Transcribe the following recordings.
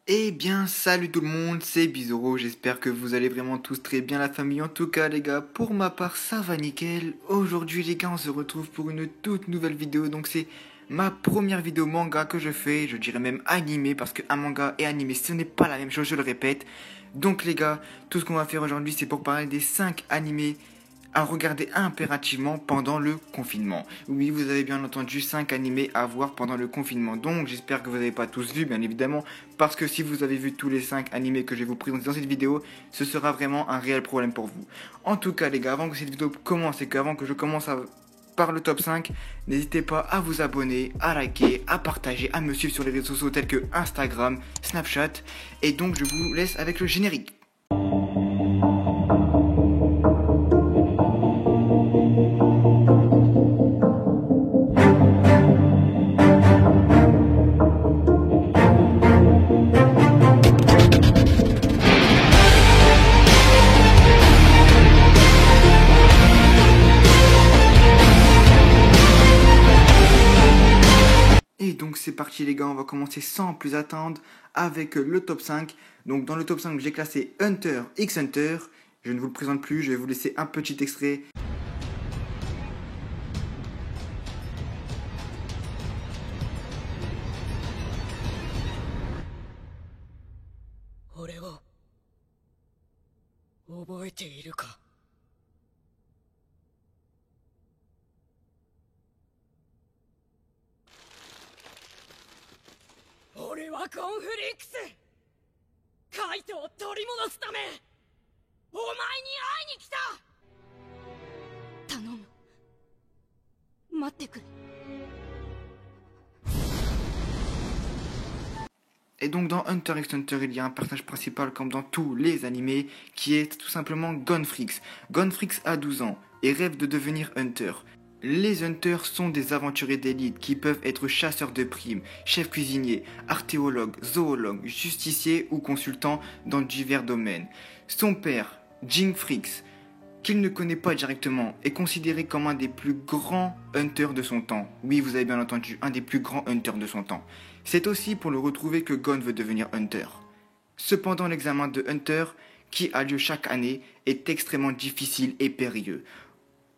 Eh bien, salut tout le monde, c'est Bizoro, j'espère que vous allez vraiment tous très bien la famille. En tout cas les gars, pour ma part ça va nickel. Aujourd'hui les gars, on se retrouve pour une toute nouvelle vidéo, donc c'est ma première vidéo manga que je fais, je dirais même animé, parce qu'un manga et animé ce n'est pas la même chose, je le répète. Donc les gars, tout ce qu'on va faire aujourd'hui c'est pour parler des 5 animés à regarder impérativement pendant le confinement. Oui, vous avez bien entendu 5 animés à voir pendant le confinement. Donc, j'espère que vous n'avez pas tous vu, bien évidemment, parce que si vous avez vu tous les 5 animés que je vais vous présenter dans cette vidéo, ce sera vraiment un réel problème pour vous. En tout cas, les gars, avant que cette vidéo commence et qu'avant que je commence par le top 5, n'hésitez pas à vous abonner, à liker, à partager, à me suivre sur les réseaux sociaux tels que Instagram, Snapchat. Et donc, je vous laisse avec le générique. Et donc c'est parti les gars, on va commencer sans plus attendre avec le top 5. Donc dans le top 5 j'ai classé Hunter x Hunter. Je ne vous le présente plus, je vais vous laisser un petit extrait. 俺を覚えているか。俺はコンフリックス、カイトを取り戻すためお前に会いに来た。頼む、待ってくれ。 Et donc dans Hunter x Hunter, il y a un personnage principal comme dans tous les animés qui est tout simplement Gonfrix. Gonfrix a 12 ans et rêve de devenir Hunter. Les Hunters sont des aventuriers d'élite qui peuvent être chasseurs de primes, chefs cuisiniers, archéologues, zoologues, justiciers ou consultants dans divers domaines. Son père, Jingfrix, qu'il ne connaît pas directement, est considéré comme un des plus grands hunters de son temps. Oui, vous avez bien entendu, un des plus grands hunters de son temps. C'est aussi pour le retrouver que Gon veut devenir hunter. Cependant, l'examen de hunter, qui a lieu chaque année, est extrêmement difficile et périlleux.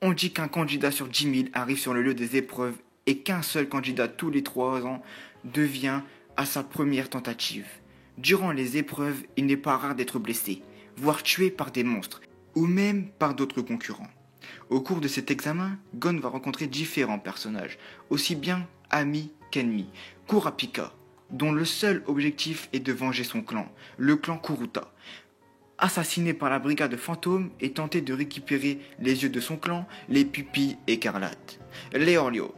On dit qu'un candidat sur 10 000 arrive sur le lieu des épreuves et qu'un seul candidat tous les 3 ans devient à sa première tentative. Durant les épreuves, il n'est pas rare d'être blessé, voire tué par des monstres, ou même par d'autres concurrents. Au cours de cet examen, Gon va rencontrer différents personnages, aussi bien amis qu'ennemis. Kurapika, dont le seul objectif est de venger son clan, le clan Kuruta. Assassiné par la brigade fantôme et tenté de récupérer les yeux de son clan, les pupilles écarlates. Leorio,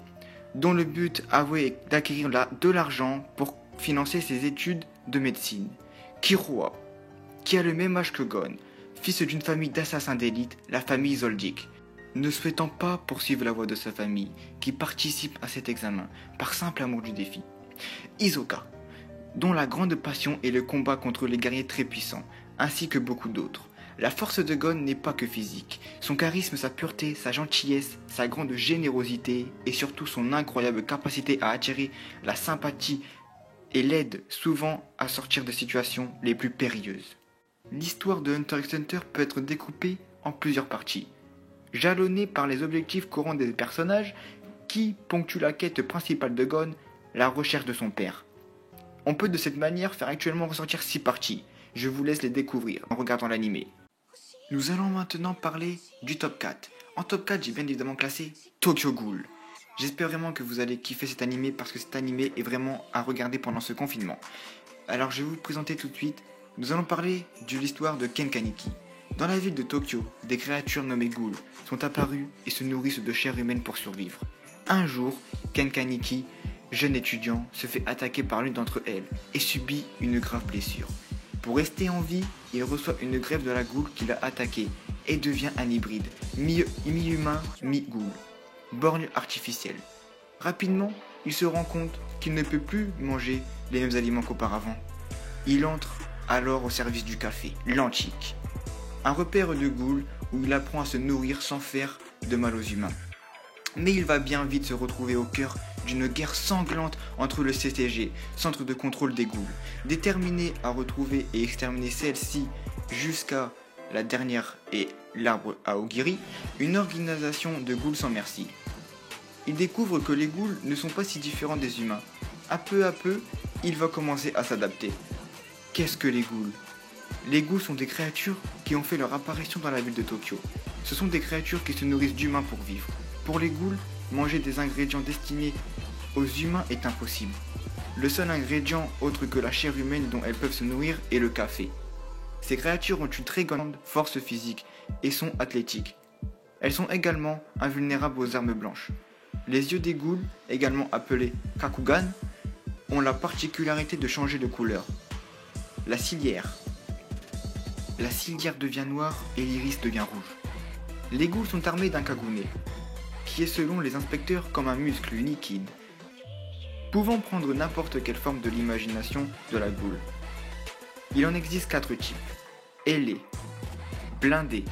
dont le but avoué est d'acquérir de l'argent pour financer ses études de médecine. Killua, qui a le même âge que Gon, fils d'une famille d'assassins d'élite, la famille Zoldyck, ne souhaitant pas poursuivre la voie de sa famille, qui participe à cet examen par simple amour du défi. Hisoka, dont la grande passion est le combat contre les guerriers très puissants, ainsi que beaucoup d'autres. La force de Gon n'est pas que physique, son charisme, sa pureté, sa gentillesse, sa grande générosité et surtout son incroyable capacité à attirer la sympathie et l'aide souvent à sortir de situations les plus périlleuses. L'histoire de Hunter x Hunter peut être découpée en plusieurs parties, jalonnée par les objectifs courants des personnages qui ponctuent la quête principale de Gon, la recherche de son père. On peut de cette manière faire actuellement ressortir 6 parties. Je vous laisse les découvrir en regardant l'animé. Nous allons maintenant parler du top 4. En top 4, j'ai bien évidemment classé Tokyo Ghoul. J'espère vraiment que vous allez kiffer cet animé parce que cet animé est vraiment à regarder pendant ce confinement. Alors je vais vous le présenter tout de suite. Nous allons parler de l'histoire de Ken Kaneki. Dans la ville de Tokyo, des créatures nommées ghouls sont apparues et se nourrissent de chair humaine pour survivre. Un jour, Ken Kaneki, jeune étudiant, se fait attaquer par l'une d'entre elles et subit une grave blessure. Pour rester en vie, il reçoit une greffe de la ghoul qui l'a attaqué et devient un hybride, mi-humain, mi-ghoul, borgne artificielle. Rapidement, il se rend compte qu'il ne peut plus manger les mêmes aliments qu'auparavant. Il entre alors au service du café, l'Antique, un repère de ghouls où il apprend à se nourrir sans faire de mal aux humains. Mais il va bien vite se retrouver au cœur d'une guerre sanglante entre le CTG, Centre de contrôle des ghouls, déterminé à retrouver et exterminer celle-ci jusqu'à la dernière et l'arbre à Ogiri, une organisation de ghouls sans merci. Il découvre que les ghouls ne sont pas si différents des humains. À peu, il va commencer à s'adapter. Qu'est-ce que les ghouls ? Les ghouls sont des créatures qui ont fait leur apparition dans la ville de Tokyo. Ce sont des créatures qui se nourrissent d'humains pour vivre. Pour les ghouls, manger des ingrédients destinés aux humains est impossible. Le seul ingrédient autre que la chair humaine dont elles peuvent se nourrir est le café. Ces créatures ont une très grande force physique et sont athlétiques. Elles sont également invulnérables aux armes blanches. Les yeux des ghouls, également appelés Kakugan, ont la particularité de changer de couleur. La cilière. La cilière devient noire et l'iris devient rouge. Les ghouls sont armés d'un kagune, qui est selon les inspecteurs comme un muscle liquide, pouvant prendre n'importe quelle forme de l'imagination de la ghoul. Il en existe 4 types: ailés, blindés,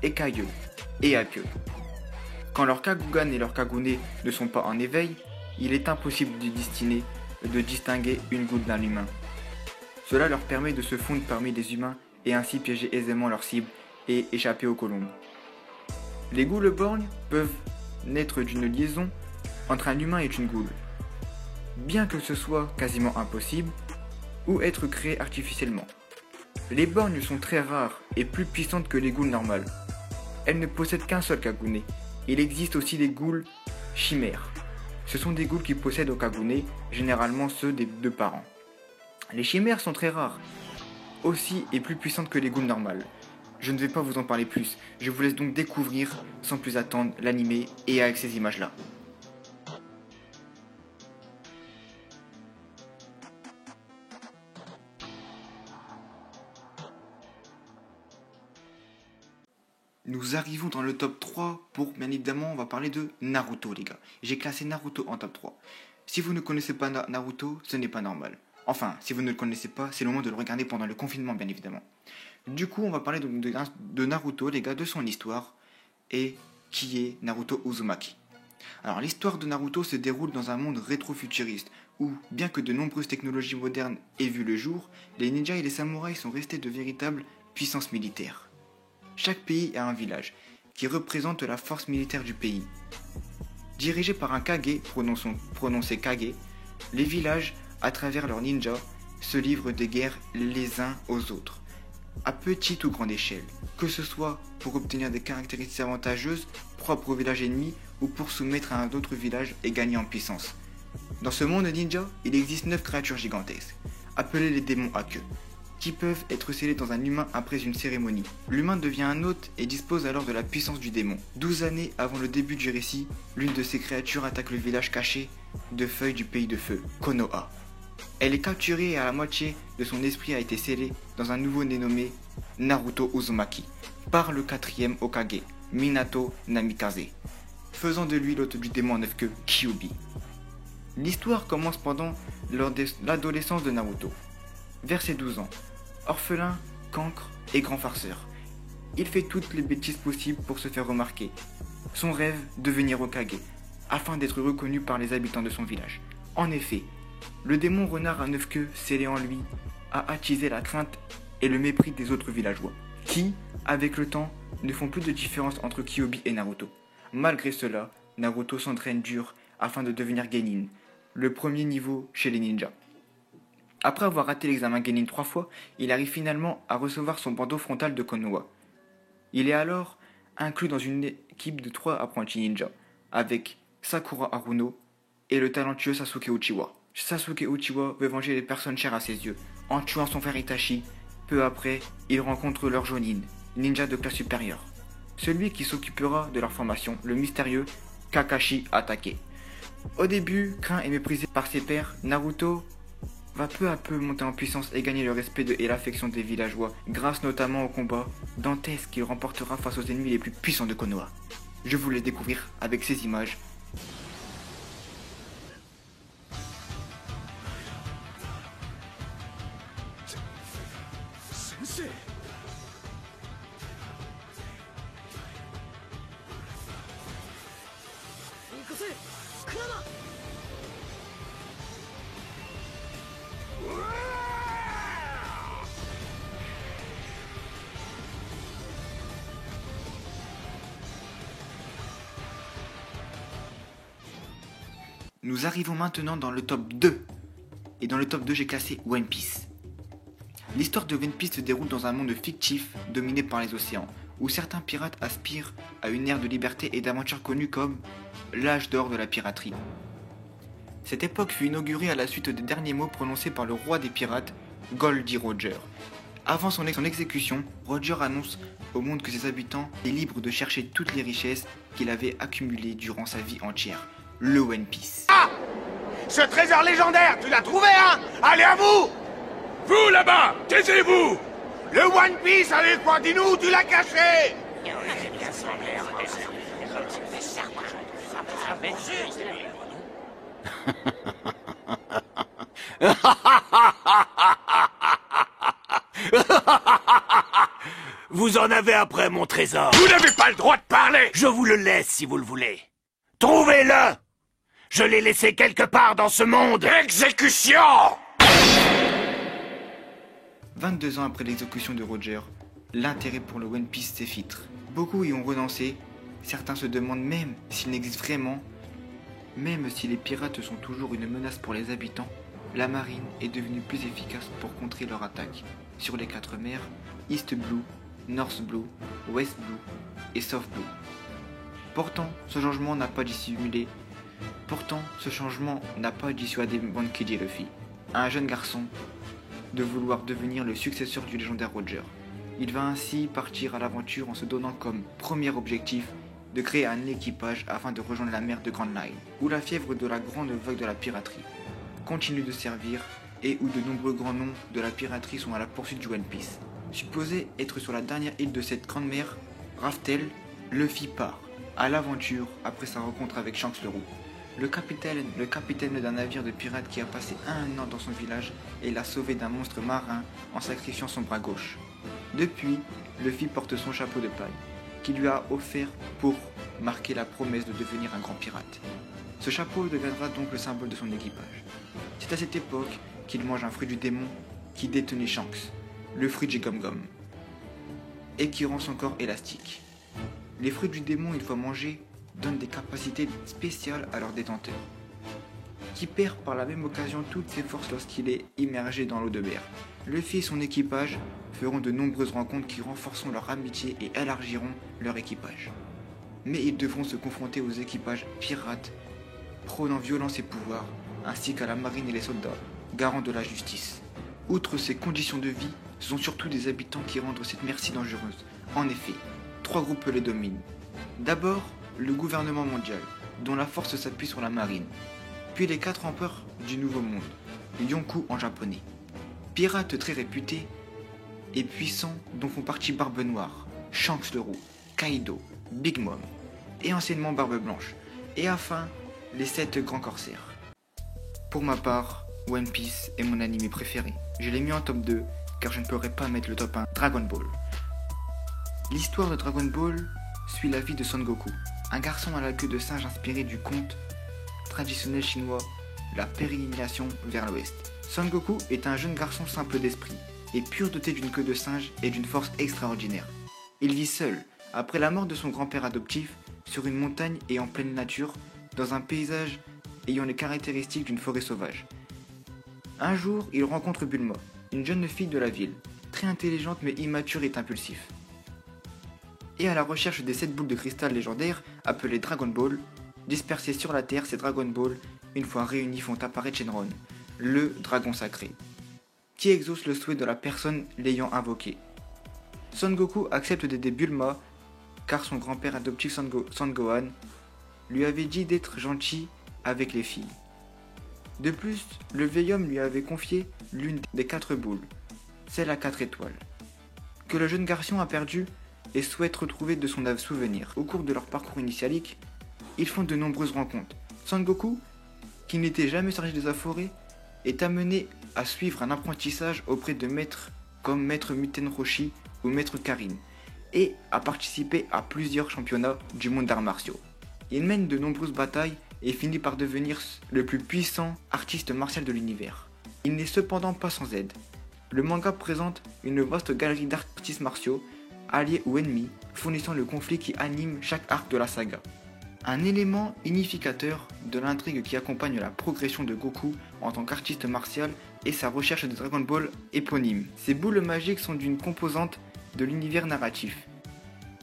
écailleux et à queue. Quand leur kagugan et leur kagune ne sont pas en éveil, il est impossible de distinguer une ghoul d'un humain. Cela leur permet de se fondre parmi les humains et ainsi piéger aisément leurs cibles et échapper aux colombes. Les ghouls borgnes peuvent naître d'une liaison entre un humain et une ghoul, bien que ce soit quasiment impossible, ou être créés artificiellement. Les borgnes sont très rares et plus puissantes que les ghouls normales. Elles ne possèdent qu'un seul kagune. Il existe aussi des ghouls chimères. Ce sont des ghouls qui possèdent au kagune, généralement ceux des 2 parents. Les chimères sont très rares, aussi et plus puissantes que les ghouls normales. Je ne vais pas vous en parler plus, je vous laisse donc découvrir sans plus attendre l'anime et avec ces images-là. Nous arrivons dans le top 3 pour, bien évidemment, on va parler de Naruto, les gars. J'ai classé Naruto en top 3. Si vous ne connaissez pas Naruto, ce n'est pas normal. Enfin, si vous ne le connaissez pas, c'est le moment de le regarder pendant le confinement, bien évidemment. Du coup, on va parler de Naruto, les gars, de son histoire, et qui est Naruto Uzumaki. Alors, l'histoire de Naruto se déroule dans un monde rétro-futuriste, où, bien que de nombreuses technologies modernes aient vu le jour, les ninjas et les samouraïs sont restés de véritables puissances militaires. Chaque pays a un village, qui représente la force militaire du pays. Dirigés par un Kage, prononcé Kage, les villages, à travers leurs ninjas, se livrent des guerres les uns aux autres, à petite ou grande échelle, que ce soit pour obtenir des caractéristiques avantageuses propres au village ennemi ou pour soumettre à un autre village et gagner en puissance. Dans ce monde ninja, il existe 9 créatures gigantesques, appelées les démons à queue, qui peuvent être scellés dans un humain après une cérémonie. L'humain devient un hôte et dispose alors de la puissance du démon. 12 années avant le début du récit, l'une de ces créatures attaque le village caché de feuilles du pays de feu, Konoha. Elle est capturée et à la moitié de son esprit a été scellé dans un nouveau-né nommé Naruto Uzumaki, par le 4e Hokage, Minato Namikaze, faisant de lui l'hôte du démon à 9 queues, Kyuubi. L'histoire commence pendant l'adolescence de Naruto. Vers ses 12 ans, orphelin, cancre et grand farceur, il fait toutes les bêtises possibles pour se faire remarquer. Son rêve, devenir Hokage, afin d'être reconnu par les habitants de son village. En effet, le démon renard à 9 queues scellé en lui a attisé la crainte et le mépris des autres villageois, qui, avec le temps, ne font plus de différence entre Kyuubi et Naruto. Malgré cela, Naruto s'entraîne dur afin de devenir Genin, le premier niveau chez les ninjas. Après avoir raté l'examen Genin 3 fois, il arrive finalement à recevoir son bandeau frontal de Konoha. Il est alors inclus dans une équipe de 3 apprentis ninja, avec Sakura Haruno et le talentueux Sasuke Uchiwa. Sasuke Uchiwa veut venger les personnes chères à ses yeux. En tuant son frère Itachi, peu après, il rencontre leur Jonin, ninja de classe supérieure. Celui qui s'occupera de leur formation, le mystérieux Kakashi Hatake. Au début, craint et méprisé par ses pairs, Naruto va peu à peu monter en puissance et gagner le respect et l'affection des villageois, grâce notamment au combat dantesque qu'il remportera face aux ennemis les plus puissants de Konoha. Je vous laisse découvrir avec ces images. Nous arrivons maintenant dans le top 2. Et dans le top 2, j'ai classé One Piece. L'histoire de One Piece se déroule dans un monde fictif dominé par les océans, où certains pirates aspirent à une ère de liberté et d'aventure connue comme l'âge d'or de la piraterie. Cette époque fut inaugurée à la suite des derniers mots prononcés par le roi des pirates, Goldie Roger. Avant son exécution, Roger annonce au monde que ses habitants étaient libres de chercher toutes les richesses qu'il avait accumulées durant sa vie entière. Le One Piece. Ah! Ce trésor légendaire, tu l'as trouvé, hein? Allez, à vous! Vous, là-bas, taisez-vous! Le One Piece, allez, quoi, dis-nous où tu l'as caché? Vous en avez après, mon trésor. Vous n'avez pas le droit de parler! Je vous le laisse si vous le voulez. Trouvez-le! Je l'ai laissé quelque part dans ce monde. Exécution! 22 ans après l'exécution de Roger, l'intérêt pour le One Piece s'effritre. Beaucoup y ont renoncé, certains se demandent même s'il n'existe vraiment. Même si les pirates sont toujours une menace pour les habitants, la marine est devenue plus efficace pour contrer leur attaque. Sur les 4 mers, East Blue, North Blue, West Blue et South Blue. Pourtant, ce changement n'a pas dissimulé. Dissuadé Monkey D. Luffy, un jeune garçon, de vouloir devenir le successeur du légendaire Roger. Il va ainsi partir à l'aventure en se donnant comme premier objectif de créer un équipage afin de rejoindre la mer de Grand Line, où la fièvre de la grande vague de la piraterie continue de servir et où de nombreux grands noms de la piraterie sont à la poursuite du One Piece. Supposé être sur la dernière île de cette grande mer, Raftel, Luffy part à l'aventure après sa rencontre avec Shanks le Roux, le capitaine d'un navire de pirates qui a passé un an dans son village et l'a sauvé d'un monstre marin en sacrifiant son bras gauche. Depuis, Luffy porte son chapeau de paille, qui lui a offert pour marquer la promesse de devenir un grand pirate. Ce chapeau deviendra donc le symbole de son équipage. C'est à cette époque qu'il mange un fruit du démon qui détenait Shanks, le fruit du Gum-Gum, et qui rend son corps élastique. Les fruits du démon, une fois mangés, donnent des capacités spéciales à leur détenteur, qui perd par la même occasion toutes ses forces lorsqu'il est immergé dans l'eau de mer. Luffy et son équipage feront de nombreuses rencontres qui renforceront leur amitié et élargiront leur équipage. Mais ils devront se confronter aux équipages pirates, prônant violence et pouvoir, ainsi qu'à la marine et les soldats, garants de la justice. Outre ces conditions de vie, ce sont surtout des habitants qui rendent cette mer si dangereuse. En effet, 3 groupes les dominent. D'abord, le gouvernement mondial, dont la force s'appuie sur la marine. Puis les 4 empereurs du Nouveau Monde, Yonkou en japonais. Pirates très réputés et puissants dont font partie Barbe Noire, Shanks le Roux, Kaido, Big Mom et anciennement Barbe Blanche. Et enfin, les 7 grands corsaires. Pour ma part, One Piece est mon anime préféré. Je l'ai mis en top 2 car je ne pourrais pas mettre le top 1, Dragon Ball. L'histoire de Dragon Ball suit la vie de Son Goku, un garçon à la queue de singe inspiré du conte traditionnel chinois, la pérégrination vers l'ouest. Son Goku est un jeune garçon simple d'esprit et pur doté d'une queue de singe et d'une force extraordinaire. Il vit seul, après la mort de son grand-père adoptif, sur une montagne et en pleine nature, dans un paysage ayant les caractéristiques d'une forêt sauvage. Un jour, il rencontre Bulma, une jeune fille de la ville, très intelligente mais immature et impulsive. Et à la recherche des 7 boules de cristal légendaires, appelées Dragon Ball, dispersées sur la Terre, ces Dragon Ball, une fois réunis, font apparaître Shenron, le dragon sacré, qui exauce le souhait de la personne l'ayant invoqué. Son Goku accepte d'aider Bulma, car son grand-père adoptif Son Gohan lui avait dit d'être gentil avec les filles. De plus, le vieil homme lui avait confié l'une des 4 boules, celle à 4 étoiles, que le jeune garçon a perdue et souhaite retrouver de son souvenir. Au cours de leur parcours initialique, ils font de nombreuses rencontres. Son Goku, qui n'était jamais sorti de sa forêt, est amené à suivre un apprentissage auprès de maîtres comme Maître Muten Roshi ou Maître Karin, et à participer à plusieurs championnats du monde d'arts martiaux. Il mène de nombreuses batailles et finit par devenir le plus puissant artiste martial de l'univers. Il n'est cependant pas sans aide. Le manga présente une vaste galerie d'artistes martiaux, alliés ou ennemis, fournissant le conflit qui anime chaque arc de la saga. Un élément unificateur de l'intrigue qui accompagne la progression de Goku en tant qu'artiste martial est sa recherche de Dragon Ball éponyme. Ces boules magiques sont d'une composante de l'univers narratif.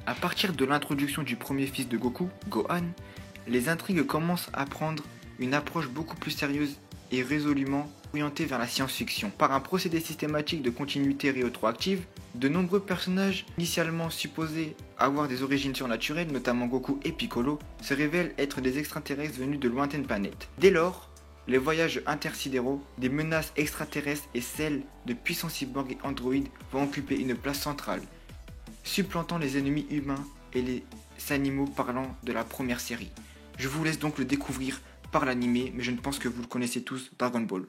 À partir de l'introduction du premier fils de Goku, Gohan, les intrigues commencent à prendre une approche beaucoup plus sérieuse et résolument orientée vers la science-fiction. Par un procédé systématique de continuité rétroactive, de nombreux personnages initialement supposés avoir des origines surnaturelles, notamment Goku et Piccolo, se révèlent être des extraterrestres venus de lointaines planètes. Dès lors, les voyages intersidéraux, des menaces extraterrestres et celles de puissants cyborgs et androïdes vont occuper une place centrale, supplantant les ennemis humains et les animaux parlant de la première série. Je vous laisse donc le découvrir par l'animé, mais je ne pense que vous le connaissez tous, Dragon Ball.